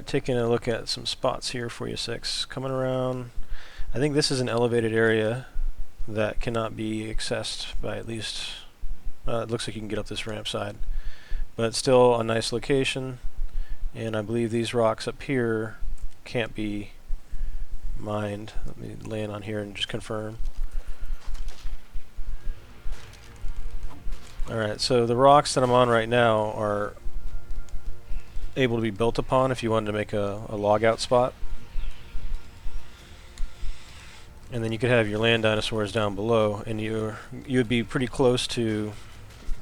Alright, taking a look at some spots here for you, 6. Coming around, I think this is an elevated area that cannot be accessed by at least, it looks like you can get up this ramp side. But it's still a nice location, and I believe these rocks up here can't be mined. Let me land on here and just confirm. Alright, so the rocks that I'm on right now are able to be built upon if you wanted to make a log out spot. And then you could have your land dinosaurs down below, and you would be pretty close to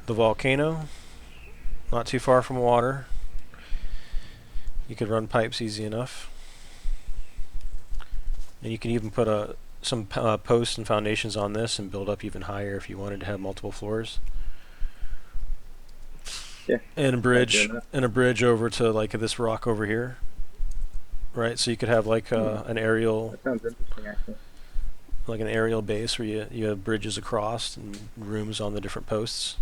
the volcano, not too far from water. You could run pipes easy enough. And you can even put some posts and foundations on this and build up even higher if you wanted to have multiple floors. Yeah. And a bridge over to like this rock over here. Right, so you could have like an aerial. That sounds interesting, actually. Like an aerial base where you have bridges across and rooms on the different posts.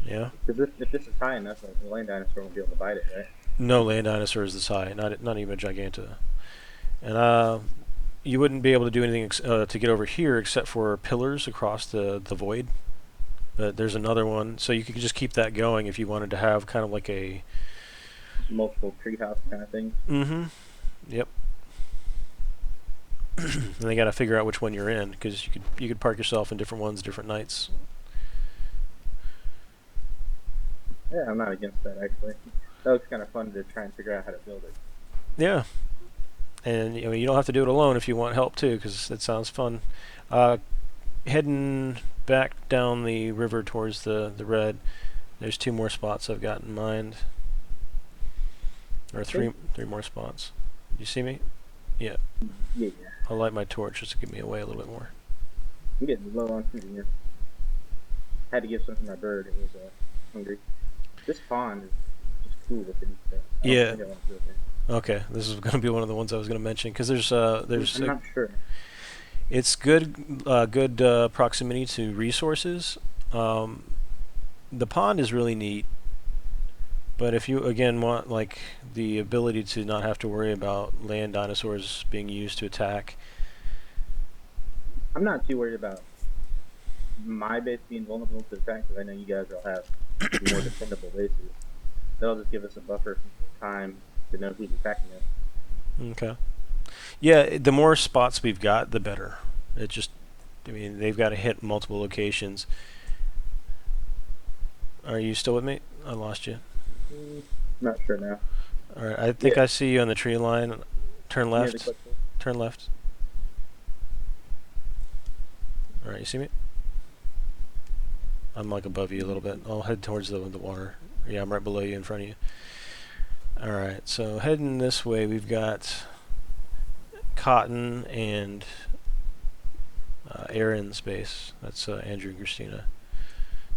Yeah. Because if this is high enough, like, the land dinosaur won't be able to bite it, right? No land dinosaur is this high, not even a Giganta. And you wouldn't be able to do anything to get over here except for pillars across the void. But there's another one, so you could just keep that going if you wanted to have kind of like a multiple treehouse kind of thing. Mm-hmm. Yep. And they got to figure out which one you're in, because you could park yourself in different ones, different nights. Yeah, I'm not against that, actually. That looks kind of fun to try and figure out how to build it. Yeah. And you don't have to do it alone if you want help too, because it sounds fun. Heading back down the river towards the red, there's 2 more spots I've got in mind. Or three more spots. You see me? Yeah. Yeah. I'll light my torch just to give me away a little bit more. I'm getting low on food here. Had to give some to my bird. It was hungry. This pond is just cool looking. So Yeah. I want to do it there. Okay, this is going to be one of the ones I was going to mention, because there's I'm not sure. It's good proximity to resources. The pond is really neat, but if you again want like the ability to not have to worry about land dinosaurs being used to attack, I'm not too worried about my base being vulnerable to attack, because I know you guys will have more dependable bases. That'll just give us a buffer from time to know who's attacking us. Okay. Yeah, the more spots we've got, the better. It just, I mean, they've got to hit multiple locations. Are you still with me? I lost you. Not sure now. All right, I think I see you on the tree line. Turn left. Yeah, Turn left. All right, you see me? I'm like above you a little bit. I'll head towards the water. Yeah, I'm right below you, in front of you. All right, so heading this way, we've got Cotton and Aaron's base. That's Andrew and Christina.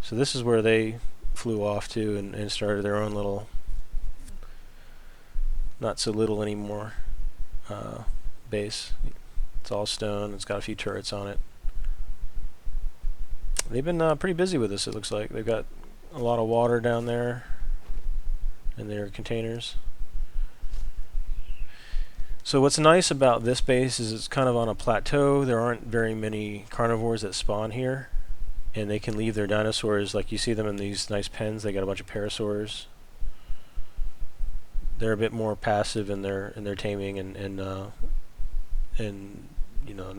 So this is where they flew off to and started their own little, not so little anymore, base. It's all stone. It's got a few turrets on it. They've been pretty busy with this, it looks like. They've got a lot of water down there in their containers. So what's nice about this base is it's kind of on a plateau. There aren't very many carnivores that spawn here, and they can leave their dinosaurs, like you see them in these nice pens. They got a bunch of parasaurs. They're a bit more passive in their taming, and you know,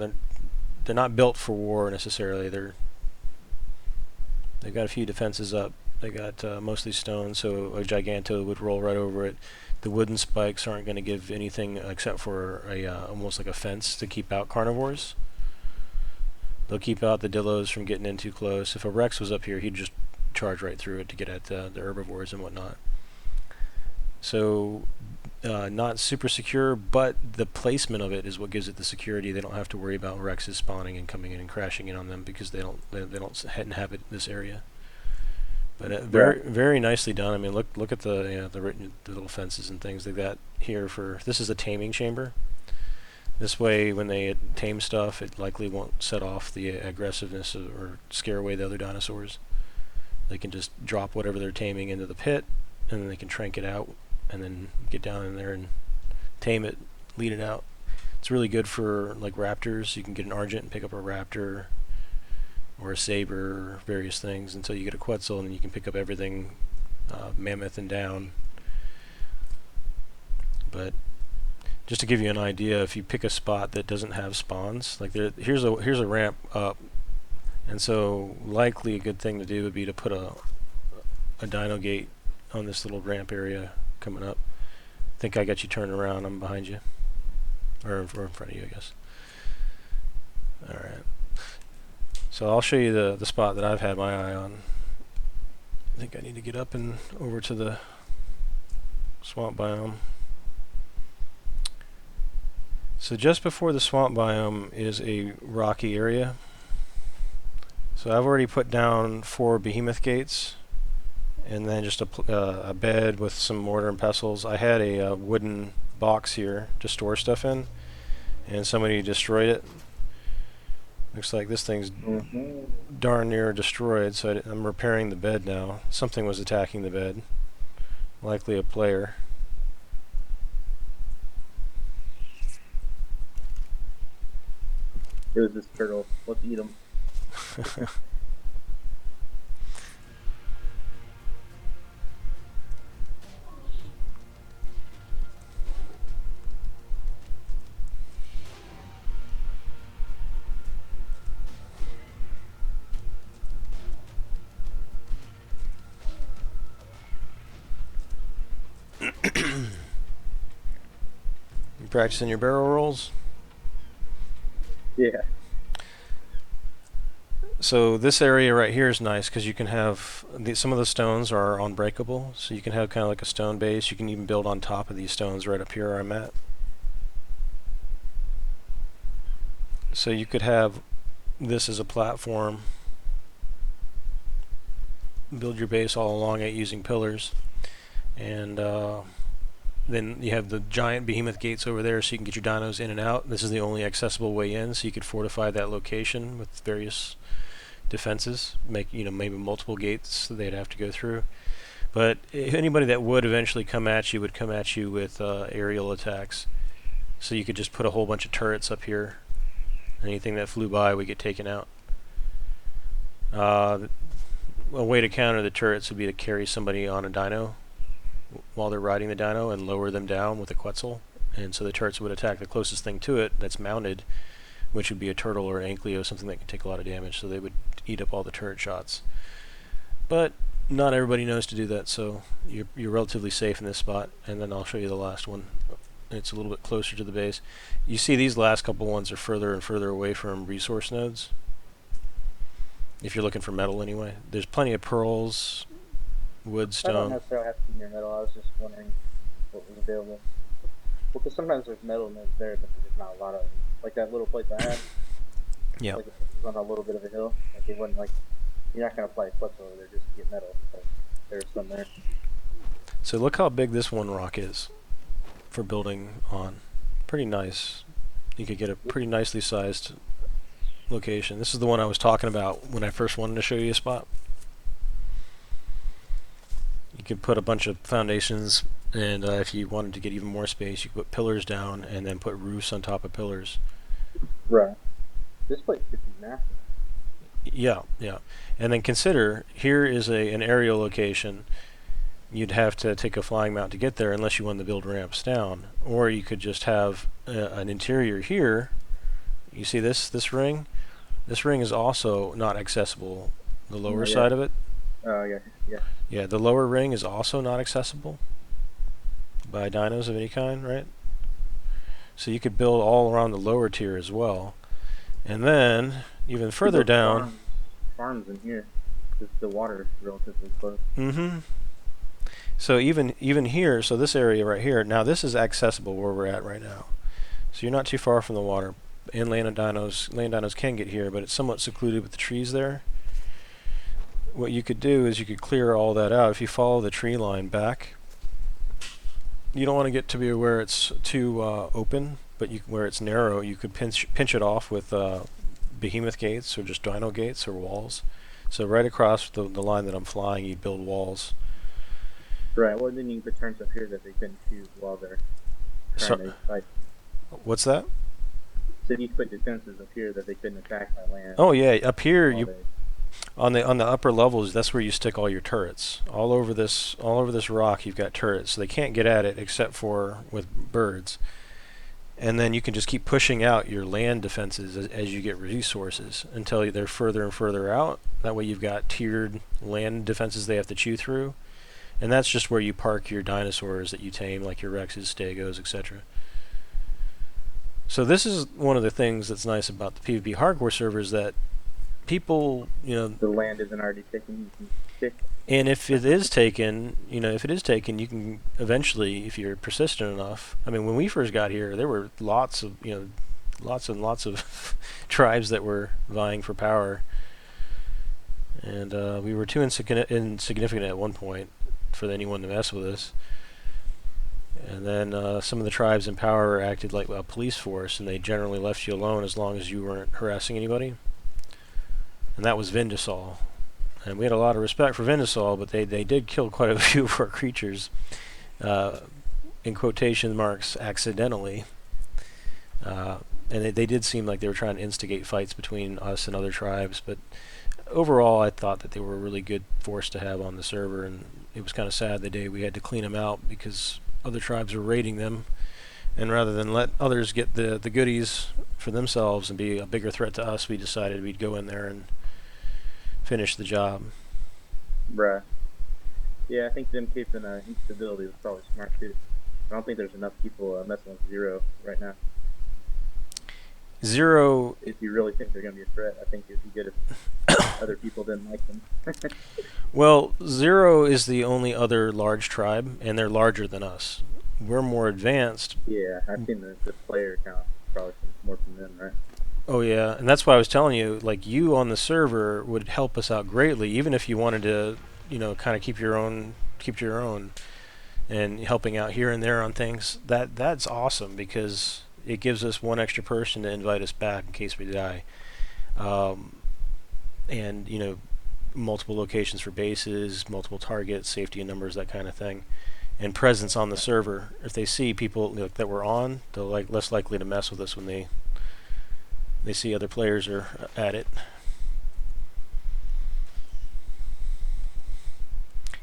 they're not built for war necessarily. They've got a few defenses up. They got mostly stone, so a Giganta would roll right over it. The wooden spikes aren't going to give anything except for almost like a fence to keep out carnivores. They'll keep out the Dillos from getting in too close. If a Rex was up here, he'd just charge right through it to get at the herbivores and whatnot. So not super secure, but the placement of it is what gives it the security. They don't have to worry about Rexes spawning and coming in and crashing in on them, because they don't inhabit this area. But very nicely done. I mean, look at the little fences and things they've got here for. This is a taming chamber. This way, when they tame stuff, it likely won't set off the aggressiveness or scare away the other dinosaurs. They can just drop whatever they're taming into the pit, and then they can trank it out, and then get down in there and tame it, lead it out. It's really good for like raptors. You can get an Argent and pick up a raptor or a saber or various things until you get a Quetzal, and then you can pick up everything mammoth and down. But just to give you an idea, if you pick a spot that doesn't have spawns, like here's a ramp up, and so likely a good thing to do would be to put a dino gate on this little ramp area coming up. I think I got you turned around. I'm behind you, or in front of you, I guess. All right. So I'll show you the spot that I've had my eye on. I think I need to get up and over to the swamp biome. So just before the swamp biome is a rocky area. So I've already put down 4 behemoth gates, and then just a bed with some mortar and pestles. I had a wooden box here to store stuff in, and somebody destroyed it. Looks like this thing's darn near destroyed, so I'm repairing the bed now. Something was attacking the bed, likely a player. It was this turtle. Let's eat him. You practicing your barrel rolls? Yeah. So this area right here is nice because you can have some of the stones are unbreakable, so you can have kind of like a stone base. You can even build on top of these stones right up here where I'm at. So you could have this as a platform, build your base all along it using pillars, and then you have the giant behemoth gates over there so you can get your dinos in and out. This is the only accessible way in, so you could fortify that location with various defenses, make maybe multiple gates that they'd have to go through. But anybody that would eventually come at you would come at you with aerial attacks. So you could just put a whole bunch of turrets up here. Anything that flew by would get taken out. A way to counter the turrets would be to carry somebody on a dino while they're riding the dino and lower them down with a Quetzal. And so the turrets would attack the closest thing to it that's mounted, which would be a turtle or an ankylo, something that can take a lot of damage, so they would eat up all the turret shots. But not everybody knows to do that, so you're relatively safe in this spot. And then I'll show you the last one. It's a little bit closer to the base. You see these last couple ones are further and further away from resource nodes, if you're looking for metal anyway. There's plenty of pearls, wood, stone. I don't necessarily have to be near metal. I was just wondering what was available. Well, because sometimes there's metal nodes there, but there's not a lot of them. Like that little place I had. Yeah. Like it was on a little bit of a hill. Like it wasn't like you're not gonna apply a Quetzal over there just to get metal. But there's some there. So look how big this one rock is for building on. Pretty nice. You could get a pretty nicely sized location. This is the one I was talking about when I first wanted to show you a spot. You could put a bunch of foundations, and if you wanted to get even more space, you could put pillars down and then put roofs on top of pillars. Right. This place could be massive. Yeah, yeah. And then consider, here is an aerial location. You'd have to take a flying mount to get there unless you wanted to build ramps down. Or you could just have an interior here. You see this ring? This ring is also not accessible. The lower side of it. Yeah. Yeah, the lower ring is also not accessible by dinos of any kind, right? So you could build all around the lower tier as well. And then, even further down... Farms in here, because the water is relatively close. Mm-hmm. So even here, so this area right here, now this is accessible where we're at right now. So you're not too far from the water. And land dinos can get here, but it's somewhat secluded with the trees there. What you could do is you could clear all that out. If you follow the tree line back, you don't want to get to be where it's too open, but where it's narrow, you could pinch it off with behemoth gates or just dino gates or walls. So right across the line that I'm flying, you build walls. Right. Well, then you could put turns up here that they couldn't choose while they're So, trying to fight. what's that? So you put defenses up here that they couldn't attack by land Oh yeah, up here while you they. on the upper levels. That's where you stick all your turrets. All over this rock, you've got turrets, so they can't get at it except for with birds. And then you can just keep pushing out your land defenses as you get resources until they're further and further out. That way you've got tiered land defenses they have to chew through. And that's just where you park your dinosaurs that you tame, like your Rexes, Stegos, etc. So this is one of the things that's nice about the PvP hardcore servers, that people, The land isn't already taken. You can pick. and if it is taken, if it is taken, you can eventually, if you're persistent enough. I mean, when we first got here, there were lots of, lots and lots of tribes that were vying for power, and we were too insignificant at one point for anyone to mess with us. And then some of the tribes in power acted like a police force, and they generally left you alone as long as you weren't harassing anybody. And that was Vindasol. And we had a lot of respect for Vindasol, but they did kill quite a few of our creatures, in quotation marks, accidentally. And they did seem like they were trying to instigate fights between us and other tribes, but overall I thought that they were a really good force to have on the server, and it was kind of sad the day we had to clean them out because other tribes were raiding them, and rather than let others get the goodies for themselves and be a bigger threat to us, we decided we'd go in there and finish the job. Bruh. Yeah, I think them keeping instability was probably smart too. I don't think there's enough people messing with Zero right now. Zero. If you really think they're going to be a threat, I think it'd be good if other people didn't like them. Well, Zero is the only other large tribe, and they're larger than us. We're more advanced. Yeah, I've seen the player count probably more from them, right? Oh yeah, and that's why I was telling you, like, you on the server would help us out greatly, even if you wanted to, kind of keep to your own, and helping out here and there on things. That's awesome because it gives us one extra person to invite us back in case we die, and multiple locations for bases, multiple targets, safety in numbers, that kind of thing, and presence on the server. If they see people that we're on, they're less likely to mess with us when they see other players are at it.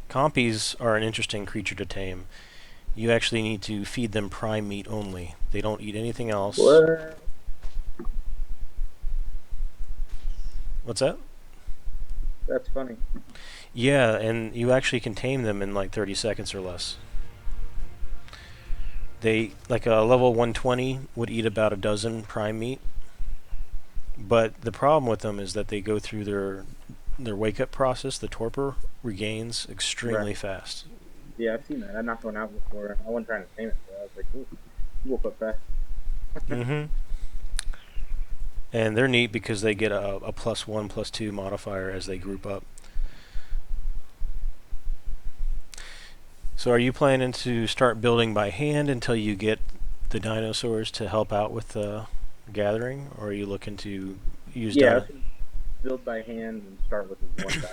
Compies are an interesting creature to tame. You actually need to feed them prime meat only. They don't eat anything else. What? What's that? That's funny. Yeah, and you actually can tame them in like 30 seconds or less. They, like a level 120 would eat about a dozen prime meat. But the problem with them is that they go through their wake-up process. The torpor regains extremely fast. Yeah, I've seen that. I knocked one out before. I wasn't trying to tame it, so I was like, ooh, you woke up fast. Mm-hmm. And they're neat because they get a +1, +2 modifier as they group up. So are you planning to start building by hand until you get the dinosaurs to help out with the gathering, or are you looking to use I was build by hand and start with this one dino.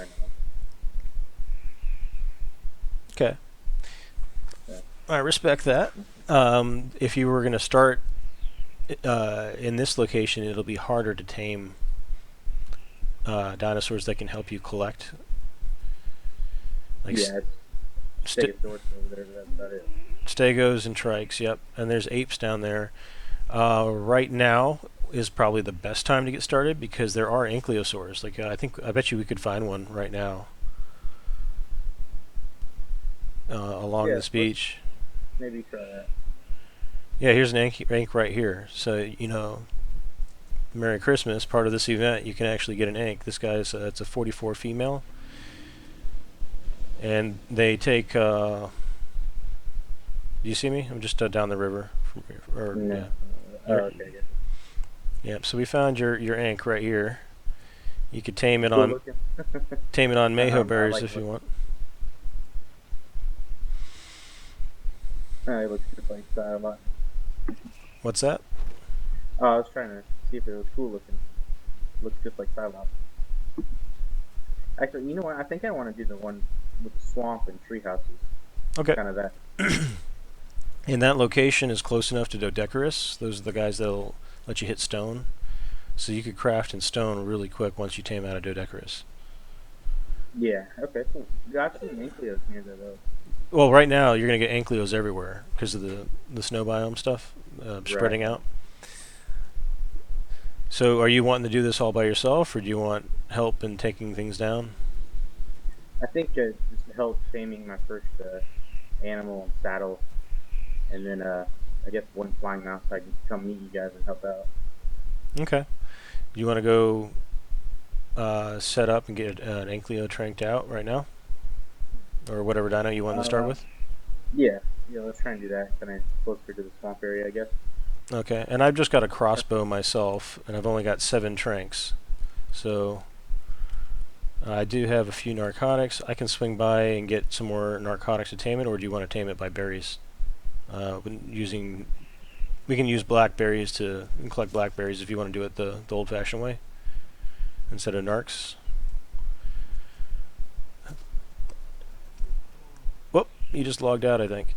Okay. Yeah. I respect that. If you were going to start in this location, it'll be harder to tame dinosaurs that can help you collect. Like Stegosaurus over there, that's about it. Stegos and Trikes, yep. And there's apes down there. Right now is probably the best time to get started because there are ankylosaurs. Like I bet you we could find one right now along this beach. Maybe try that. Yeah, here's an ank right here. So Merry Christmas. Part of this event, you can actually get an ank. This guy's it's a 44 female, and they take. Do you see me? I'm just down the river. No. Yeah. Okay. Yep. So we found your ank right here. You could tame it on Mayho berries if you want. It looks just like Silent. What's that? Oh, I was trying to see if it was cool looking. Looks just like Silent. Actually, you know what? I think I want to do the one with the swamp and tree houses. Okay. kind of that. And that location is close enough to Dodecarus. Those are the guys that'll let you hit stone. So you could craft in stone really quick once you tame out of Dodecarus. Yeah. Okay. Cool. Yeah, I've seen Ankylos near there though. Well, right now you're going to get ankylos everywhere because of the snow biome stuff Right. spreading out. So are you wanting to do this all by yourself, or do you want help in taking things down? I think just to help taming my first animal and saddle, and then I guess one flying mouse I can come meet you guys and help out. Okay. Do you want to go set up and get an ankylo tranked out right now? Or whatever dino you want to start Uh, with? yeah. Yeah. Let's try and do that. Kind of closer to the swamp area, I guess. Okay. And I've just got a crossbow myself, and I've only got 7 tranks. So I do have a few narcotics. I can swing by and get some more narcotics to tame it, or do you want to tame it by berries? Using we can use blackberries to collect blackberries if you want to do it the old-fashioned way instead of narcs. Whoop! You just logged out, I think.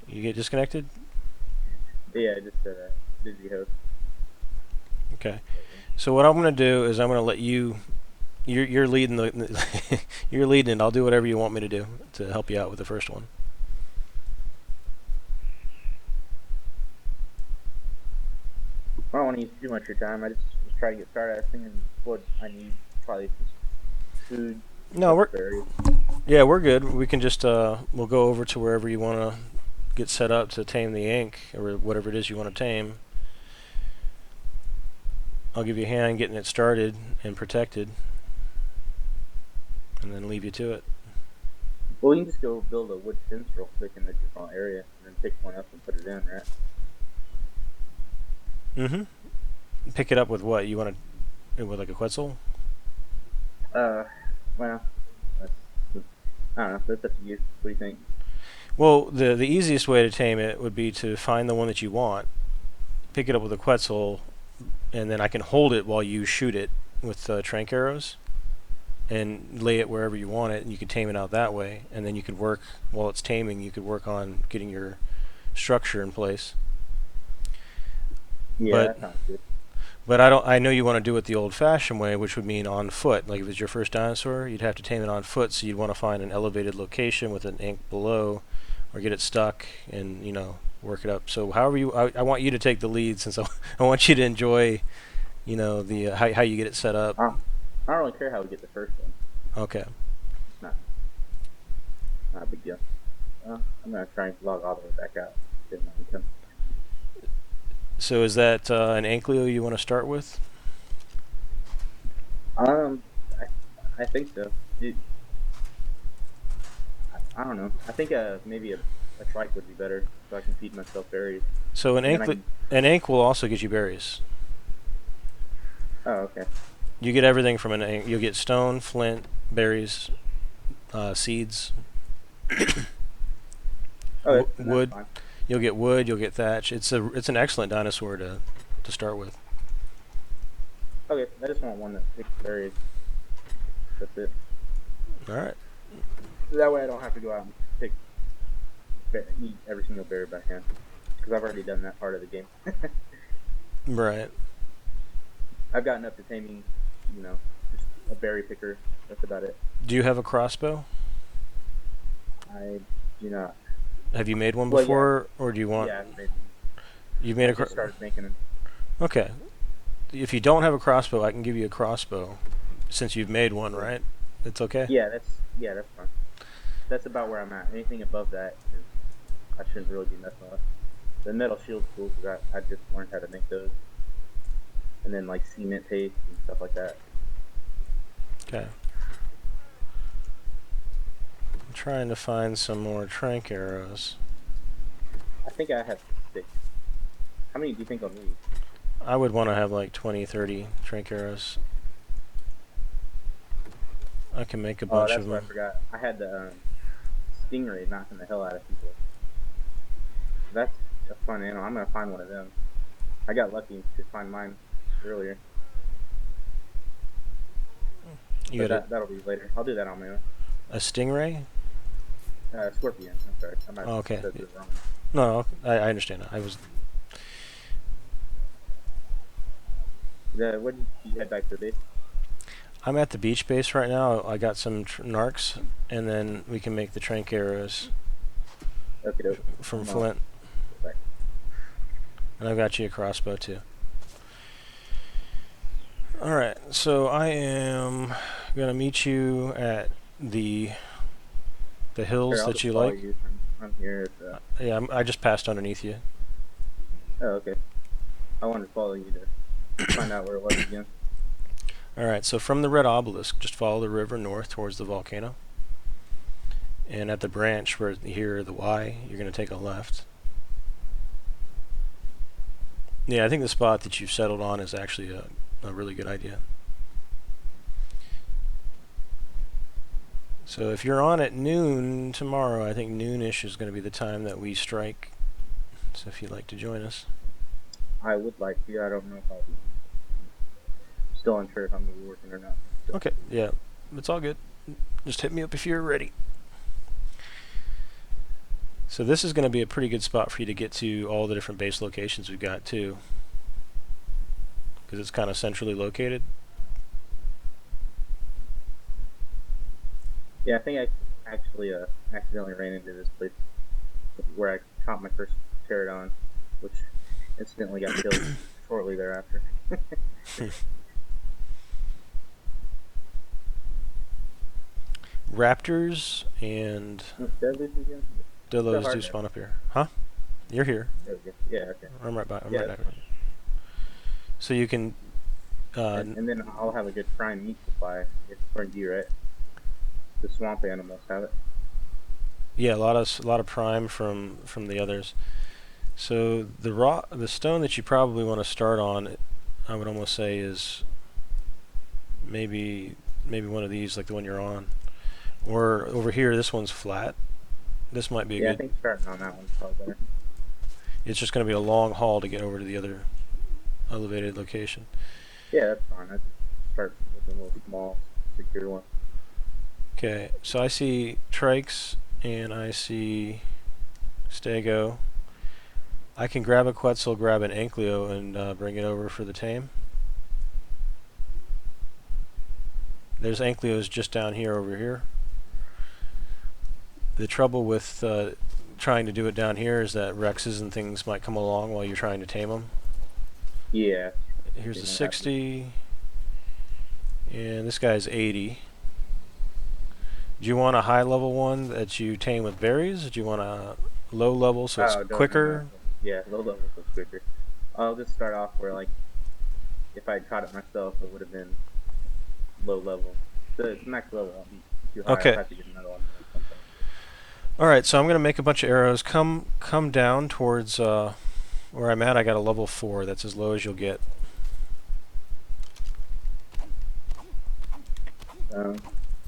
You get disconnected? Yeah. Just busy host. Okay. So what I'm going to do is I'm going to let you. You're leading the. You're leading it. I'll do whatever you want me to do to help you out with the first one. I don't want to use too much of your time. I just try to get started. I was thinking what I need probably just food, No, we're berries. yeah, we're good. We can just we'll go over to wherever you want to get set up to tame the ink or whatever it is you want to tame. I'll give you a hand getting it started and protected, and then leave you to it. Well, you can just go build a wood fence real quick in the default area, and then pick one up and put it in, right? Mm-hmm. Pick it up with what you want to with like a Quetzal. Uh, well, that's, I don't know. That's up to you. What do you think? Well, the easiest way to tame it would be to find the one that you want, pick it up with a Quetzal, and then I can hold it while you shoot it with trank arrows, and lay it wherever you want it, and you could tame it out that way. And then you could work while it's taming. You could work on getting your structure in place. Yeah, But that sounds good. I don't. I know you want to do it the old-fashioned way, which would mean on foot. Like if it's your first dinosaur, you'd have to tame it on foot. So you'd want to find an elevated location with an ink below, or get it stuck and work it up. So however I want you to take the lead since I want you to enjoy the how you get it set up. I don't really care how we get the first one. Okay. It's not a big deal. I'm gonna try and log all the way back out. Get my income. So is that an Ankylo you want to start with? Um, I think so. I don't know. I think maybe a trike would be better, so I can feed myself berries. So And then I can. an Ank will also get you berries. Oh, okay. You get everything from an Ank. You'll get stone, flint, berries, seeds, Oh, that's wood. fine. You'll get wood. You'll get thatch. It's an excellent dinosaur to start with. Okay, I just want one that picks berries. That's it. All right. That way I don't have to go out and eat every single berry by hand. Because I've already done that part of the game. Right. I've gotten up to taming, just a berry picker. That's about it. Do you have a crossbow? I do not. Have you made one Well, yeah. before, or do you want? Yeah, I've made them. You've made I a just started making them. Okay. If you don't have a crossbow, I can give you a crossbow, since you've made one, right? It's okay. Yeah, that's fine. That's about where I'm at. Anything above that, I shouldn't really be messing with. The metal shield's cool because I just learned how to make those, and then like cement paste and stuff like that. Okay. I'm trying to find some more trank arrows. I think I have 6. How many do you think I'll need? I would want to have like 20, 30 trank arrows. I can make a Oh, bunch that's of what I them. forgot. I had the stingray knocking the hell out of people. That's a fun animal. I'm gonna find one of them. I got lucky to find mine earlier, You but got it. that'll be later. I'll do that on my own. A stingray? Scorpion. I'm sorry. I might have Oh, okay. said it wrong. No, I understand. I was. When did you head back to the base? I'm at the beach base right now. I got some narcs, and then we can make the trank arrows Okay, from flint. And I've got you a crossbow too. Alright, so I am gonna meet you at the hills Sure, I'll that just you follow like. you. I'm here. Yeah, I just passed underneath you. Oh, okay. I wanted to follow you to find out where it was again. Alright, so from the red obelisk, just follow the river north towards the volcano. And at the branch where you hear the Y, you're going to take a left. Yeah, I think the spot that you've settled on is actually a really good idea. So if you're on at noon tomorrow, I think noonish is going to be the time that we strike. So if you'd like to join us. I would like to. I don't know if I'll be. Still unsure if I'm going to be working or not. So. Okay, yeah, it's all good. Just hit me up if you're ready. So this is going to be a pretty good spot for you to get to all the different base locations we've got too, because it's kind of centrally located. Yeah, I think I actually accidentally ran into this place where I caught my first pterodon, which instantly got killed shortly thereafter. Raptors and Dillos do spawn up here. Huh? You're here. Yeah, okay. I'm right by. I'm right back. So you can. And then I'll have a good prime meat supply for you, right? The swamp animals have it. Yeah, a lot of prime from the others. So the stone that you probably want to start on, I would almost say is maybe one of these, like the one you're on, or over here. This one's flat. This might be a good. I think starting on that one's probably better. It's just going to be a long haul to get over to the other elevated location. Yeah, that's fine. I just start with a little small, secure one. Okay, so I see trikes and I see stego. I can grab a quetzal, grab an ankylo, and bring it over for the tame. There's ankylos just down here over here. The trouble with trying to do it down here is that rexes and things might come along while you're trying to tame them. Yeah. Here's the 60, and this guy's 80. Do you want a high level one that you tame with berries? Do you want a low level so it's quicker? Yeah, low level so it's quicker. I'll just start off where, like, if I caught it myself, it would have been low level. The max level won't be too high. Okay. I'll have to get another one. Alright, so I'm going to make a bunch of arrows. Come down towards where I'm at. I got a level 4. That's as low as you'll get. Where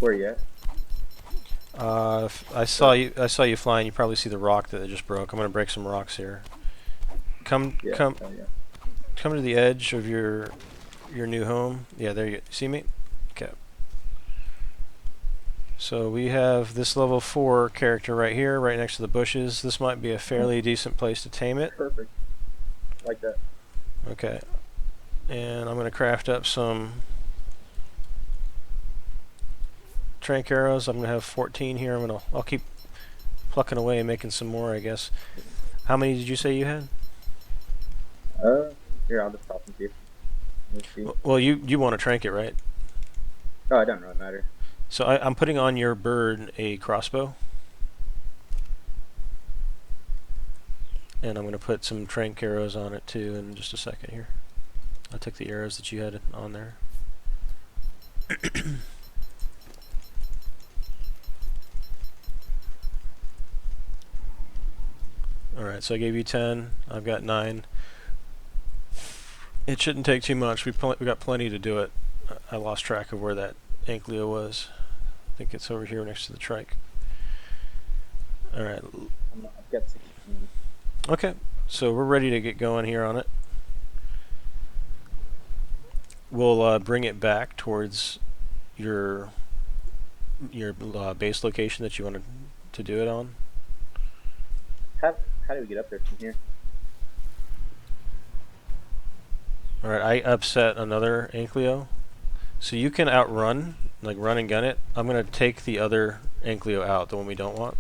are you at? I saw you flying. You probably see the rock that I just broke. I'm going to break some rocks here. Come to the edge of your new home. Yeah, there you see me? Okay. So we have this level 4 character right here, right next to the bushes. This might be a fairly decent place to tame it. Perfect. Like that. Okay. And I'm going to craft up some trank arrows. I'm going to have 14 here. I'll keep plucking away and making some more, I guess. How many did you say you had? Here, I'll just talk to you. Well, you want to trank it, right? Oh, it doesn't really matter. So I'm putting on your bird a crossbow. And I'm going to put some trank arrows on it too in just a second here. I took the arrows that you had on there. Alright, so I gave you 10. I've got 9. It shouldn't take too much. We got plenty to do it. I lost track of where that ankylo was. I think it's over here next to the trike. Alright. I've got 16. Okay, so we're ready to get going here on it. We'll bring it back towards your base location that you want to do it on. How do we get up there from here? All right, I upset another Ankylo, so you can outrun, like run and gun it. I'm gonna take the other Ankylo out, the one we don't want.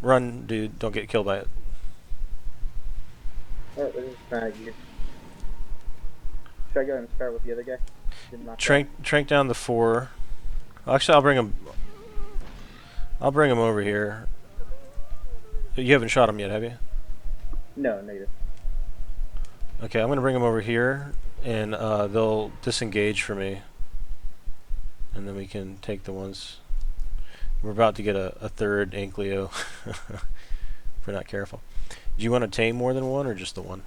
Run, dude! Don't get killed by it. Alright, let's just try you. Should I go and start with the other guy? Trank down the 4. Actually, I'll bring him over here. You haven't shot him yet, have you? No, negative. Okay, I'm gonna bring him over here, and they'll disengage for me, and then we can take the ones. We're about to get a third Ankylo if we're not careful. Do you want to tame more than one, or just the one?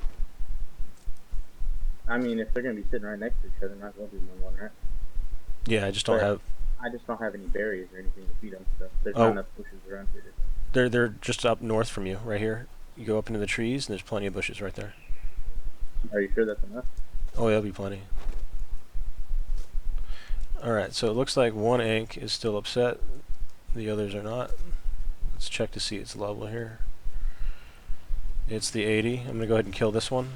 I mean, if they're gonna be sitting right next to each other, might as well do one, right? Yeah, I just don't have. I just don't have any berries or anything to feed them, so there's not enough bushes around here. They're just up north from you, right here. You go up into the trees, and there's plenty of bushes right there. Are you sure that's enough? Oh, there'll be plenty. Alright, so it looks like one Ank is still upset. The others are not. Let's check to see its level here. It's the 80. I'm going to go ahead and kill this one.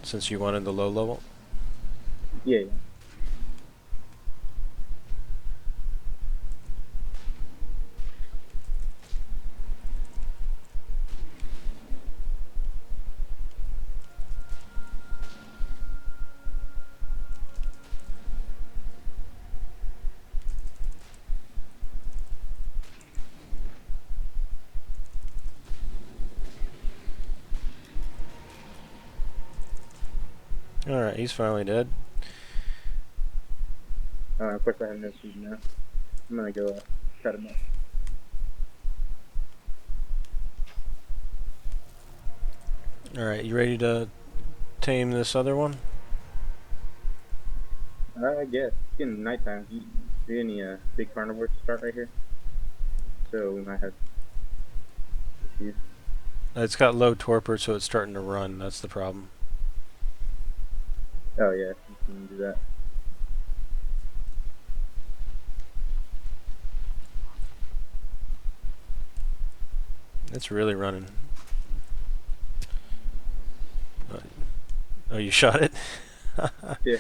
Since you wanted the low level. Yeah. Alright, he's finally dead. Of course I have no food now. I'm gonna go cut him up. Alright, you ready to tame this other one? I guess. It's getting nighttime. Do you any big carnivores to start right here? So we might have issues. It's got low torpor, so it's starting to run. That's the problem. Oh yeah, you can do that. It's really running. Oh, you shot it? Yeah.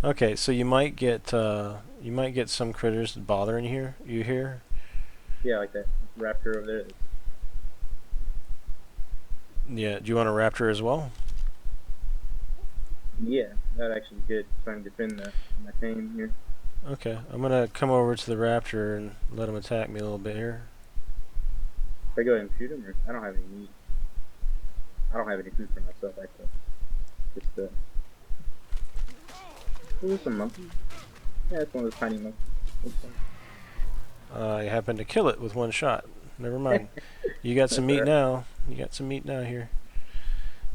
Okay, so you might get some critters bothering you here. Yeah, like that raptor over there. Yeah, do you want a raptor as well? Yeah, that actually good. So I can defend my tame here. Okay, I'm gonna come over to the raptor and let him attack me a little bit here. Should I go ahead and shoot him, or I don't have any meat. I don't have any food for myself, actually. Just is this a monkey? Yeah, it's one of those tiny monkeys. I happened to kill it with one shot. Never mind. You got some meat now. You got some meat now here.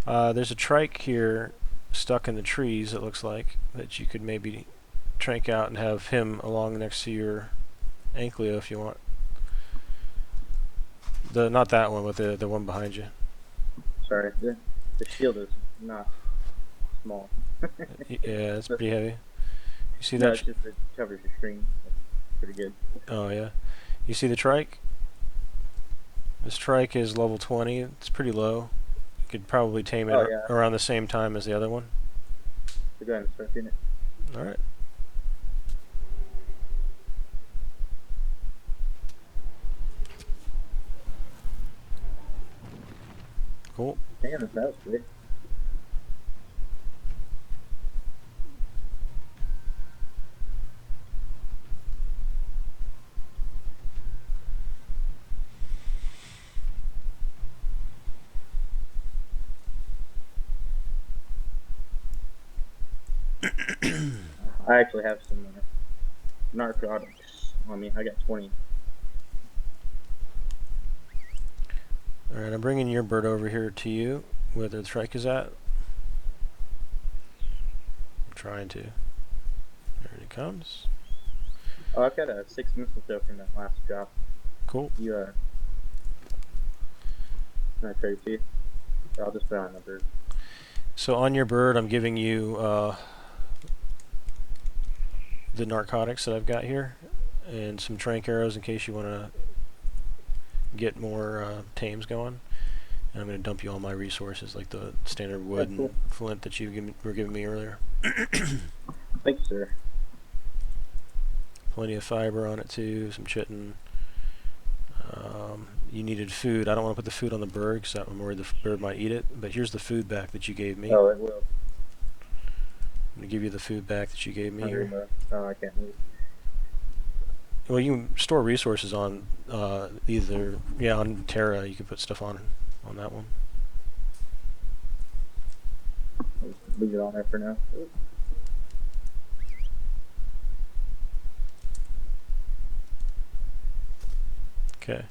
There's a trike here stuck in the trees, it looks like, that you could maybe trank out and have him along next to your Ankylo if you want. Not that one, but the one behind you. Sorry, the shield is not small. Yeah, it's pretty heavy. You see No, that? it's just it covers your screen. That's pretty good. Oh yeah. You see the trike? This trike is level 20. It's pretty low. You could probably tame it around the same time as the other one. So go ahead and start doing it. Alright. Cool. Damn, that was good. I actually have some narcotics on me. I got 20. Alright, I'm bringing your bird over here to you, where the trike is at. I'm trying to. There it comes. Oh, I've got a 6 mistletoe from that last drop. Cool. You, can I trade it to you? I'll just put on the bird. So on your bird, I'm giving you the narcotics that I've got here, and some trank arrows in case you want to get more tames going. And I'm going to dump you all my resources, like the standard wood That's cool. and flint that you were giving me earlier. Thanks, sir. Plenty of fiber on it too, some chitin. You needed food. I don't want to put the food on the bird because I'm worried the bird might eat it. But here's the food back that you gave me. Oh, it will. I'm going to give you the food back that you gave me Hungry here. Oh, I can't move. Well, you can store resources on either, yeah, on Terra. You can put stuff on that one. I'll just leave it on there for now. Okay.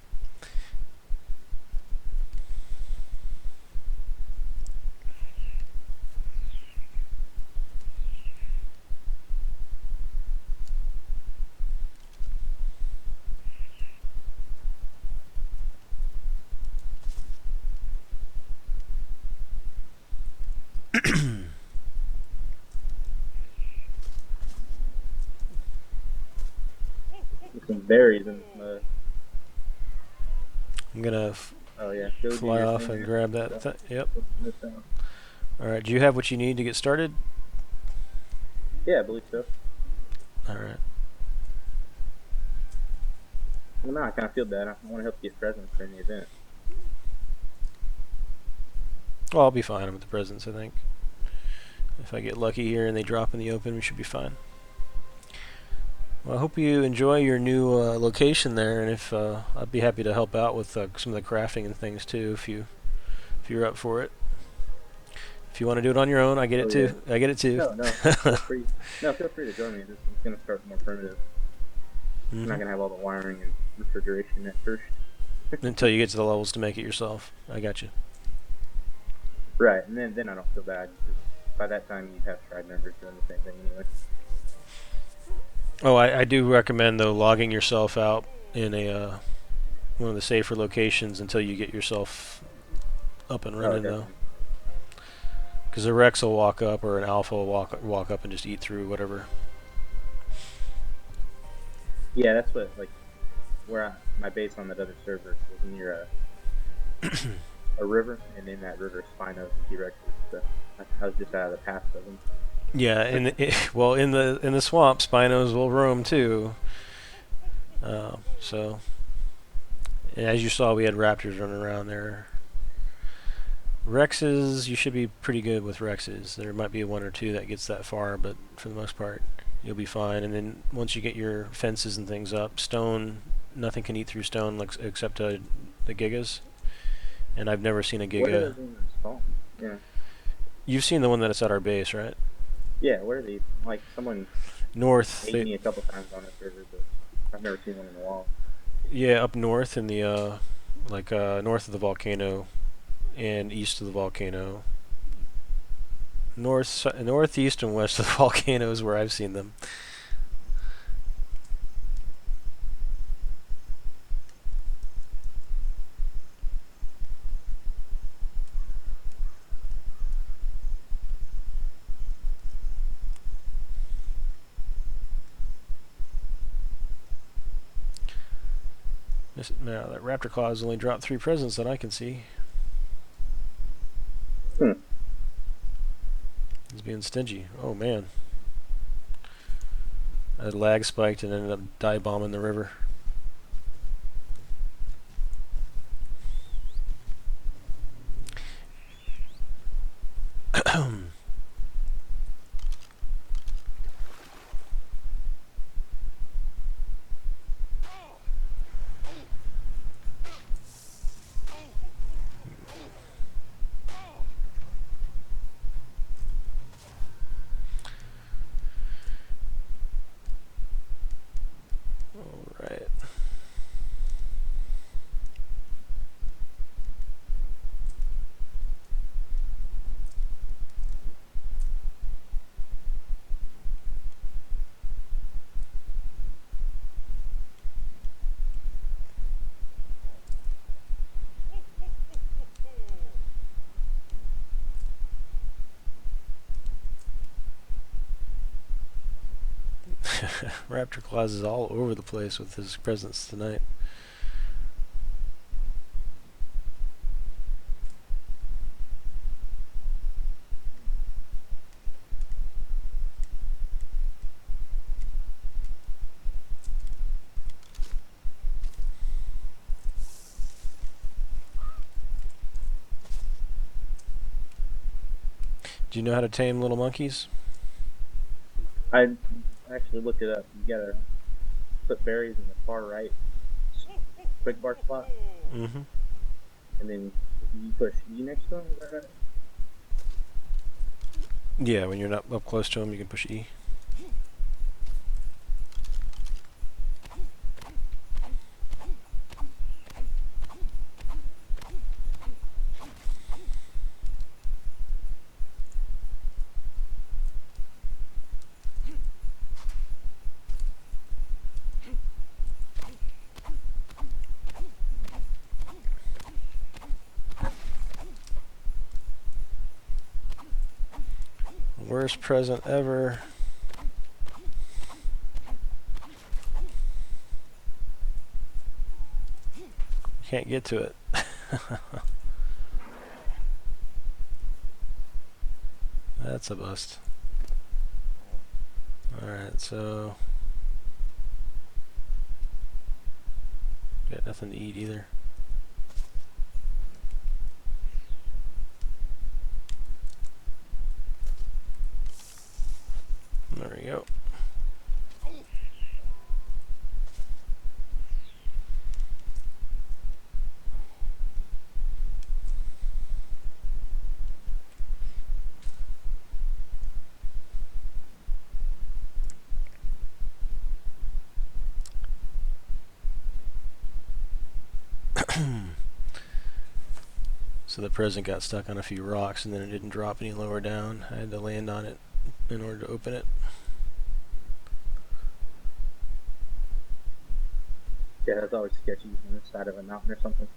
There's some berries in this mud. I'm gonna Oh yeah, go do fly your off thing and there. grab that. So, Yep. this down. All right. Do you have what you need to get started? Yeah, I believe so. All right. Well, now I kind of feel bad. I want to help you get presents during the event. Well, I'll be fine with the presents, I think. If I get lucky here and they drop in the open, we should be fine. Well, I hope you enjoy your new location there, and if I'd be happy to help out with some of the crafting and things too, if you're up for it. If you want to do it on your own, I get it too. Yeah. I get it too. No, feel free. No, feel free to join me. It's gonna start more primitive. I'm not gonna have all the wiring and refrigeration at first. Until you get to the levels to make it yourself. I got you. Right, and then I don't feel bad because by that time you'd have tribe members doing the same thing anyway. Oh, I do recommend though logging yourself out in a one of the safer locations until you get yourself up and running though. Because a Rex will walk up or an Alpha will walk up and just eat through whatever. Yeah, that's what my base on that other server was near a river, and in that river, Spinos and T-Rexes. So I was just out of the path of them. Yeah, and well, in the swamp, Spinos will roam too. So, and as you saw, we had raptors running around there. Rexes, you should be pretty good with Rexes. There might be one or two that gets that far, but for the most part, you'll be fine. And then once you get your fences and things up, stone, nothing can eat through stone except the Gigas. And I've never seen a Giga. Where are those in spawn? Yeah. You've seen the one that's at our base, right? Yeah, where are these? Like, someone North. ate me a couple times on this server, but I've never seen one in the wall. Yeah, up north in the north of the volcano and east of the volcano. Northeast and west of the volcano is where I've seen them. Now that Raptor Claw has only dropped 3 presents that I can see. He's being stingy. Oh man. I had lag spiked and ended up dive bombing the river. Alright. Raptor Claus is all over the place with his presence tonight. Do you know how to tame little monkeys? I actually looked it up. You gotta put berries in the far right quick bar spot, Mm-hmm. and then you push E next to them. Is that right? Yeah, when you're not up close to them, you can push E. Worst present ever. Can't get to it. That's a bust. Alright, so... got nothing to eat either. There we go. So the present got stuck on a few rocks and then it didn't drop any lower down. I had to land on it in order to open it. Yeah, that's always sketchy on the side of a mountain or something.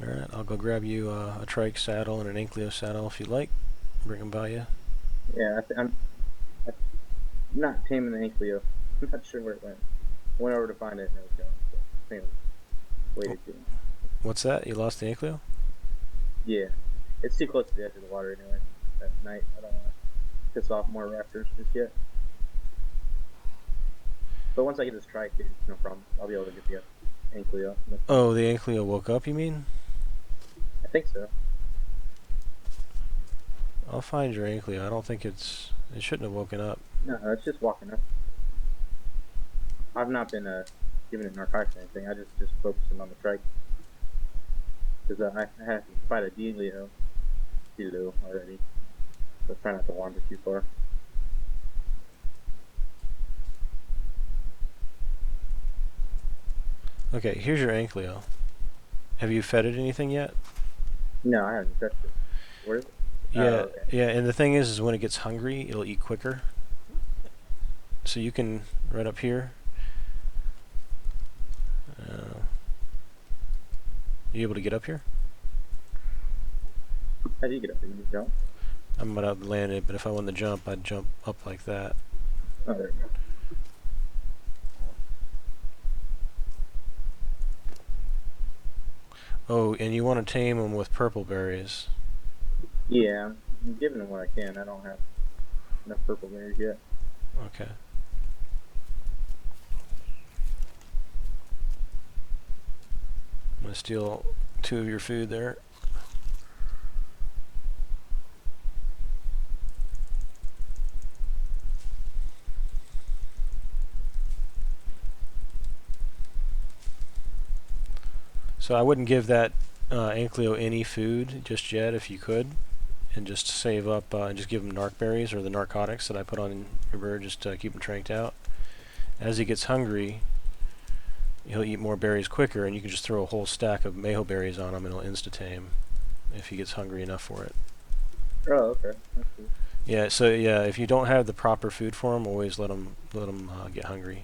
Alright, I'll go grab you a trike saddle and an ankylo saddle if you like. Bring them by you. Yeah, I'm not taming the ankylo. I'm not sure where it went. Went over to find it and it was gone. So I think I waited too long. What's that? You lost the ankylo? Yeah, it's too close to the edge of the water anyway. At night, I don't want to piss off more raptors just yet. But once I get this trike, it's no problem. I'll be able to get the ankylo. Oh, the ankylo woke up, you mean? I think so. I'll find your ankylo. I don't think it shouldn't have woken up. No, it's just walking up. I've not been giving it narcotics or anything. I just focusing on the trike. Because I have to fight a Delio already. So try not to wander too far. Okay, here's your ankylo. Have you fed it anything yet? No, I haven't touched it. Where is it? Yeah, oh, okay. yeah, and the thing is when it gets hungry, it'll eat quicker. So you can, right up here. You able to get up here? How do you get up there? You jump? I'm about to land it, but if I wanted to jump, I'd jump up like that. Oh, there you go. Oh, and you want to tame them with purple berries. Yeah, I'm giving them what I can. I don't have enough purple berries yet. Okay. I'm gonna steal 2 of your food there. So I wouldn't give that Ankylo any food just yet if you could, and just save up and just give him narc berries or the narcotics that I put on your bird just to keep him tranked out. As he gets hungry, he'll eat more berries quicker, and you can just throw a whole stack of mayho berries on him and he'll insta-tame if he gets hungry enough for it. Oh, okay. That's cool. Yeah, so yeah, if you don't have the proper food for him, always let him get hungry.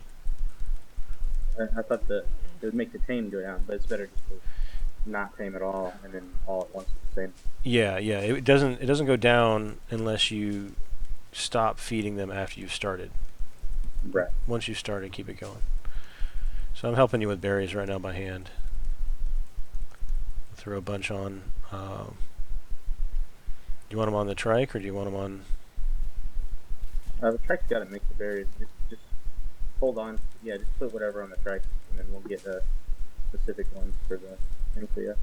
I thought that it would make the tame go down, but it's better just to not tame at all, and then all at once it's the same. Yeah, yeah, it doesn't go down unless you stop feeding them after you've started. Right. Once you've started, keep it going. So I'm helping you with berries right now by hand. Throw a bunch on. Do you want them on the trike, or do you want them on? The trike's got to make the berries. Just hold on. Yeah, just put whatever on the trike, and then we'll get the specific ones for the Ankylo.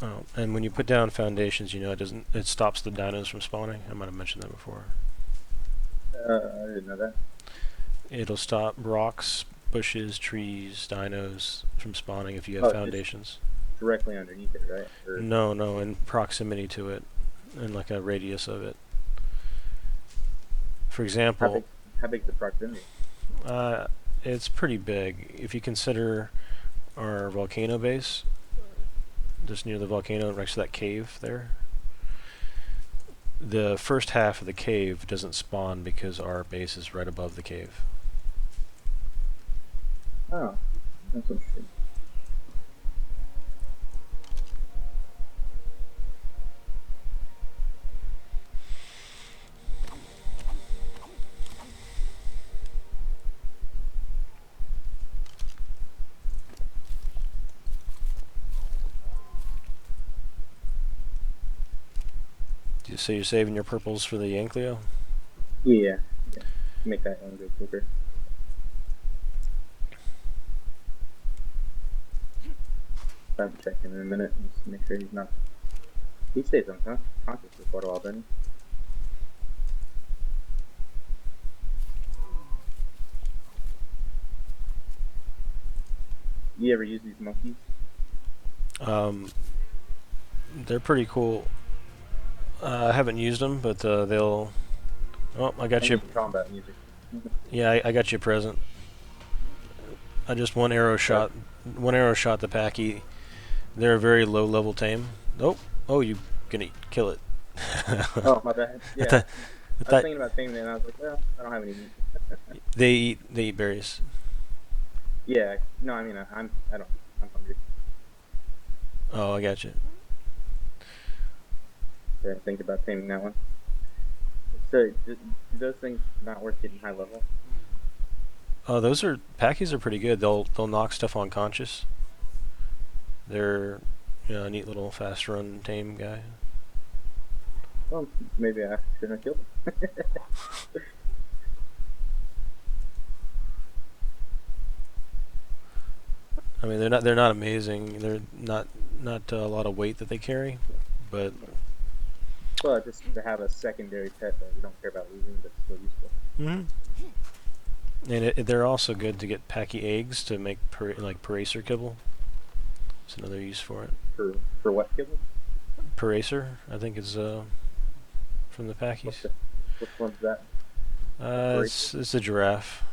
Oh, and when you put down foundations, it stops the dinos from spawning. I might have mentioned that before. I didn't know that. It'll stop rocks, bushes, trees, dinos from spawning if you have foundations. Directly underneath it, right? Or No, in proximity to it, in like a radius of it. For example, how big's the proximity? it's pretty big. If you consider our volcano base, just near the volcano, next to that cave there, the first half of the cave doesn't spawn because our base is right above the cave. Oh, that's interesting. So you're saving your purples for the Ankylo? Yeah. Make that one go quicker. I'm checking in a minute just to make sure he's not. He stays unconscious for quite a while, doesn't he? You ever use these monkeys? They're pretty cool. I haven't used them, but they'll. Oh, I got you. Combat music. Yeah, I got you a present. I just one arrow shot the Packy. They're a very low level tame. Oh, you gonna kill it? Oh, my bad. Yeah. I was thinking about taming it, and I was like, well, I don't have any meat. They eat berries. Yeah. No, I mean, I'm hungry. Oh, I got you. Yeah, think about taming that one. So, do those things not worth getting high level? Oh, Packies are pretty good. They'll knock stuff unconscious. They're a neat little fast run tame guy. Well, maybe I shouldn't have killed him. I mean, they're not amazing. They're not a lot of weight that they carry, but. Well, just to have a secondary pet that you don't care about losing, but still useful. Mm-hmm. And they're also good to get Packy eggs to make Paracer kibble. That's another use for it. For what kibble? Paracer, I think is from the Packies. Which one's that? It's a giraffe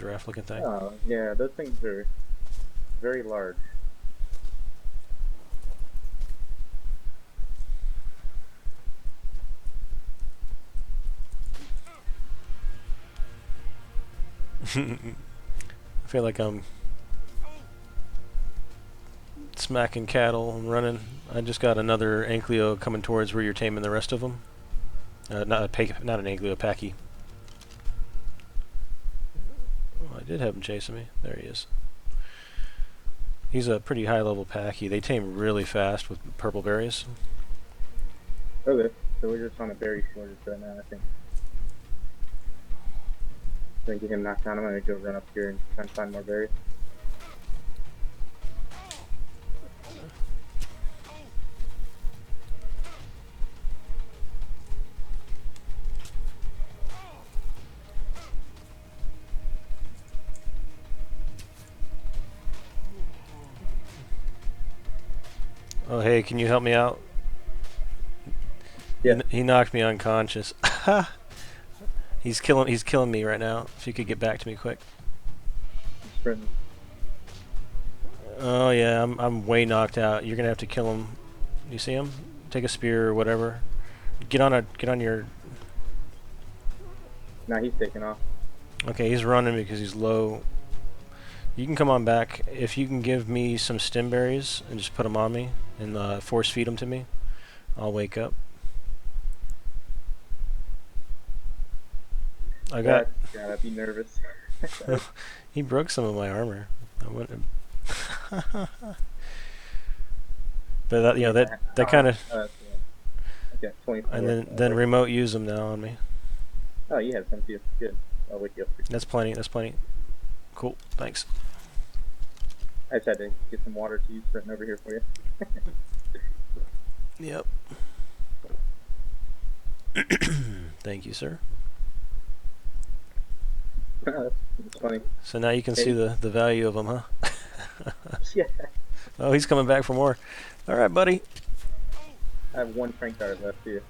looking thing. Oh, yeah, those things are very large. I feel like I'm smacking cattle and running. I just got another Ankylo coming towards where you're taming the rest of them. Not an igloo, a packy. Oh, I did have him chasing me. There he is. He's a pretty high-level packy. They tame really fast with purple berries. Okay, so we're just on a berry shortage right now, I think. Then get him knocked down. I'm gonna go run up here and try and find more berries. Oh, hey, can you help me out? Yeah. He knocked me unconscious. He's killing me right now. If you could get back to me quick. I'm sprinting. Oh yeah, I'm way knocked out. You're gonna have to kill him. You see him? Take a spear or whatever. Get on your. Now he's taking off. Okay, he's running because he's low. You can come on back if you can give me some stem berries and just put them on me and force feed them to me. I'll wake up. I got. God, I'd be nervous. He broke some of my armor. I wouldn't. But that that kind of. Okay, 24. And then remote use them now on me. Oh, you have some too. Good. I'll wake you up. That's plenty. That's plenty. Cool. Thanks. I just had to get some water too, sprinting over here for you. Yep. Thank you, sir. That's funny. So now you can see the value of them, huh? Yeah. Oh, he's coming back for more. All right, buddy. I have one crank dart left here.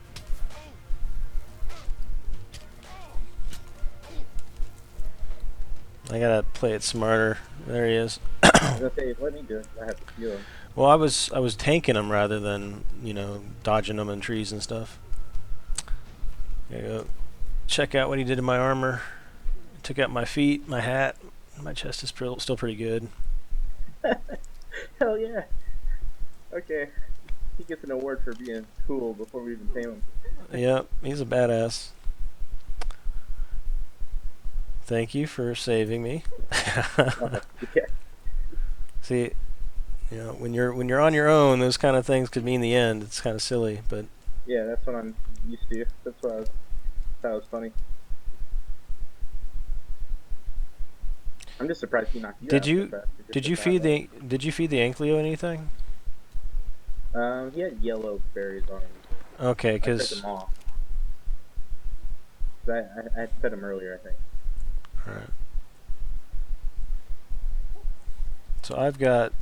I gotta play it smarter. There he is. I was gonna say, let me do it. I have to steal him. Well, I was tanking him rather than dodging him in trees and stuff. There you go. Check out what he did to my armor. Took out my feet, my hat. My chest is still pretty good. Hell yeah. Okay. He gets an award for being cool before we even tame him. Yep, he's a badass. Thank you for saving me. Yeah. See, when you're on your own, those kind of things could mean the end. It's kind of silly, but Yeah, that's what I'm used to. That's why that was funny. I'm just surprised he knocked you did out. you feed the Ankylo anything? He had yellow berries on him. Okay, I took because them off. I had fed him earlier, I think. Alright. So I've got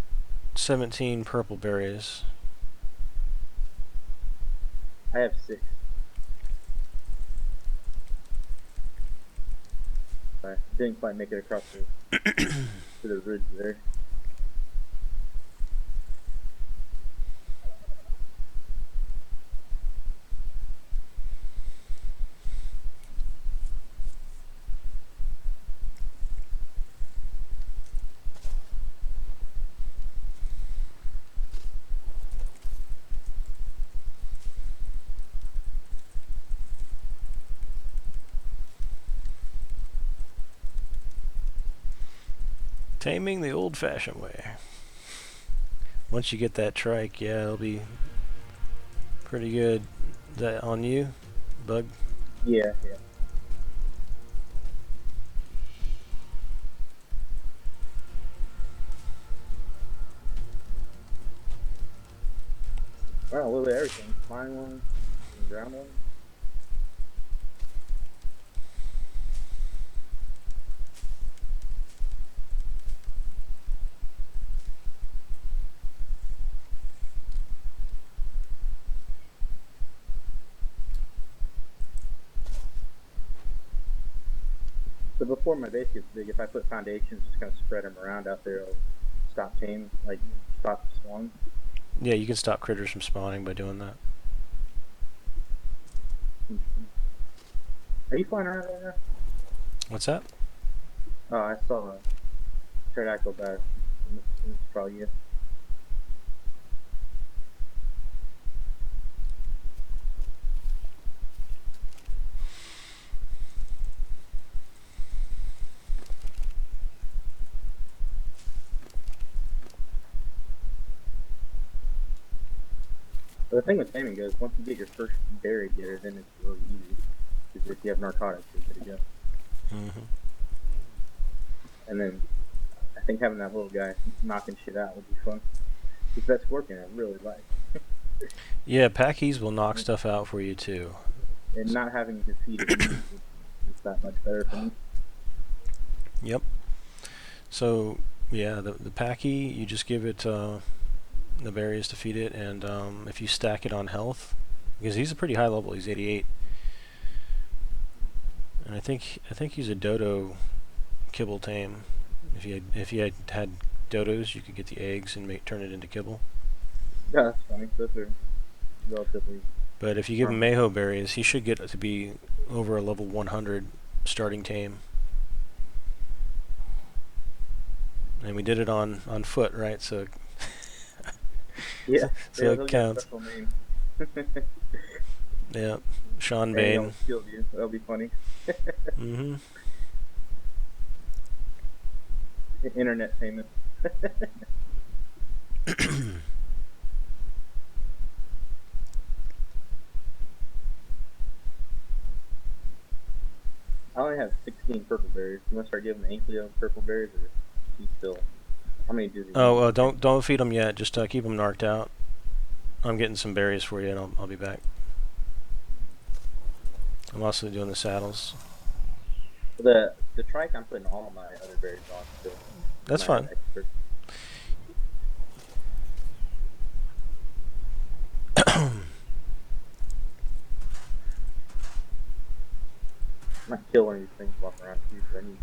17 purple berries. I have 6. I didn't quite make it across to the ridge there. Taming the old-fashioned way. Once you get that trike, yeah, it'll be pretty good. Is that on you, Bug? Yeah. Wow, a little bit of everything. Flying one, and ground one. So before my base gets big, if I put foundations, just kind of spread them around out there, it'll stop tame, like stop spawn. Yeah, you can stop critters from spawning by doing that. Are you flying around right now? What's that? Oh, I saw a pterodactyl back. It's probably you. The thing with taming goes, once you get your first berry getter, then it's really easy. Because if you have narcotics, you're good to go. Mm-hmm. And then I think having that little guy knocking shit out would be fun. Because that scorpion I really like. Yeah, packies will knock stuff out for you too. And not having to feed it meat is that much better for me. Yep. So yeah, the packy, you just give it the berries to feed it, and if you stack it on health, because he's a pretty high level, he's 88, and I think he's a dodo kibble tame. If you had dodos, you could get the eggs and turn it into kibble. Yeah, that's funny. Those are relatively. But if you give him Mayho berries, he should get to be over a level 100 starting tame. And we did it on foot, right? So Yeah, so they'll it get a counts. special name. Yeah, Sean They Bain. almost killed you. That'll be funny. Mm-hmm. Internet famous. I only have 16 purple berries. You must start giving the Ankleo purple berries, or keep still. How many do they? Oh, don't feed them yet. Just keep them narked out. I'm getting some berries for you, and I'll be back. I'm also doing the saddles. The trike, I'm putting all of my other berries on still. That's fine. Expert. I might kill one of these things walking around too, so I need.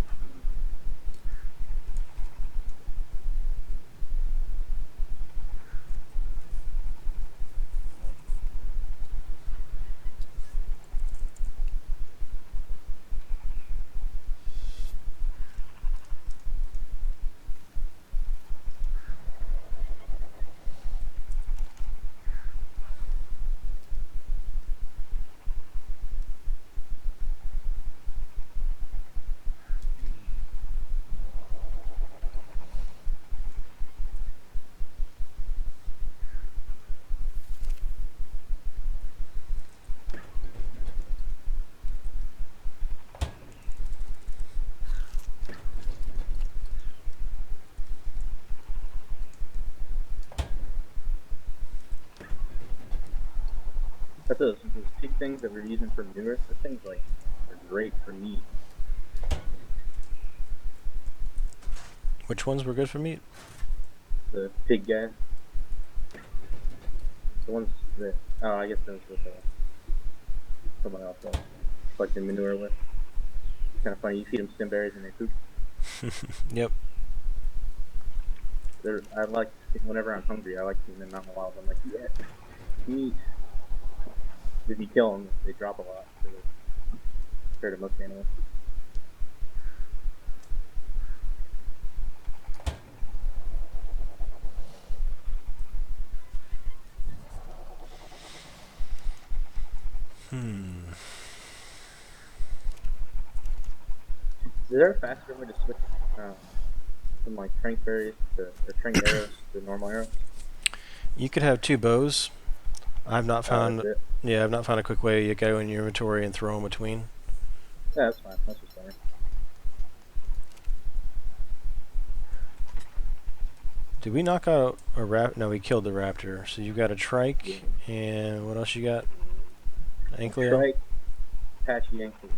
But those pig things that we're using for manure, those things like are great for meat. Which ones were good for meat? The pig gas. The ones that, oh, I guess those with someone else collecting manure with. It's kind of funny. You feed them stem berries and they poop. Yep. I like, whenever I'm hungry, I like seeing them out in the wild. I'm like, yeah, meat. If you kill them, they drop a lot compared to most animals. Is there a faster way to switch from like trank berries or trank arrows to normal arrows? You could have two bows. I've not found. That's it. Yeah, I've not found a quick way. You go in your inventory and throw them between. Yeah, that's fine. That's just fine. Did we knock out a rap? No, we killed the raptor. So you got a trike, and what else you got? Ankleo? Trike, patchy ankle.